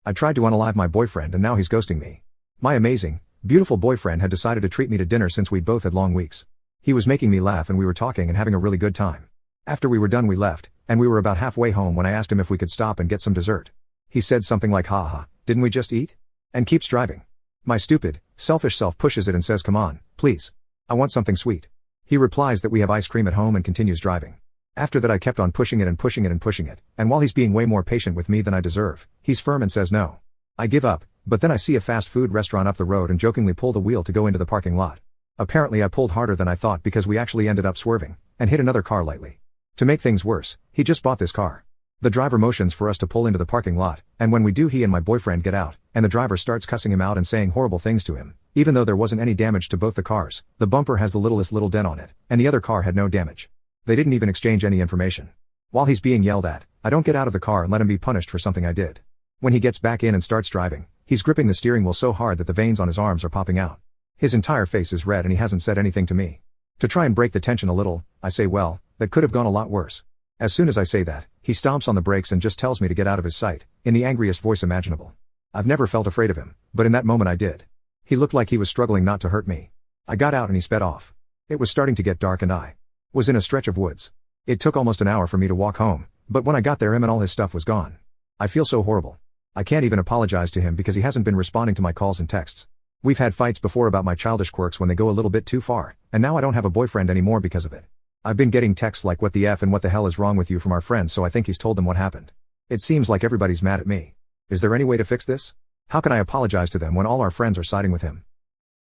I tried to unalive my boyfriend and now he's ghosting me. My amazing, beautiful boyfriend had decided to treat me to dinner since we'd both had long weeks. He was making me laugh and we were talking and having a really good time. After we were done we left, and we were about halfway home when I asked him if we could stop and get some dessert. He said something like haha, didn't we just eat? And keeps driving. My stupid, selfish self pushes it and says come on, please. I want something sweet. He replies that we have ice cream at home and continues driving. After that I kept on pushing it and pushing it and pushing it, and while he's being way more patient with me than I deserve, he's firm and says no. I give up, but then I see a fast food restaurant up the road and jokingly pull the wheel to go into the parking lot. Apparently I pulled harder than I thought because we actually ended up swerving, and hit another car lightly. To make things worse, he just bought this car. The driver motions for us to pull into the parking lot, and when we do he and my boyfriend get out, and the driver starts cussing him out and saying horrible things to him. Even though there wasn't any damage to both the cars, the bumper has the littlest little dent on it, and the other car had no damage. They didn't even exchange any information. While he's being yelled at, I don't get out of the car and let him be punished for something I did. When he gets back in and starts driving, he's gripping the steering wheel so hard that the veins on his arms are popping out. His entire face is red and he hasn't said anything to me. To try and break the tension a little, I say well, that could have gone a lot worse. As soon as I say that, he stomps on the brakes and just tells me to get out of his sight, in the angriest voice imaginable. I've never felt afraid of him, but in that moment I did. He looked like he was struggling not to hurt me. I got out and he sped off. It was starting to get dark and I was in a stretch of woods. It took almost an hour for me to walk home, but when I got there him and all his stuff was gone. I feel so horrible. I can't even apologize to him because he hasn't been responding to my calls and texts. We've had fights before about my childish quirks when they go a little bit too far, and now I don't have a boyfriend anymore because of it. I've been getting texts like what the F and what the hell is wrong with you from our friends, so I think he's told them what happened. It seems like everybody's mad at me. Is there any way to fix this? How can I apologize to them when all our friends are siding with him?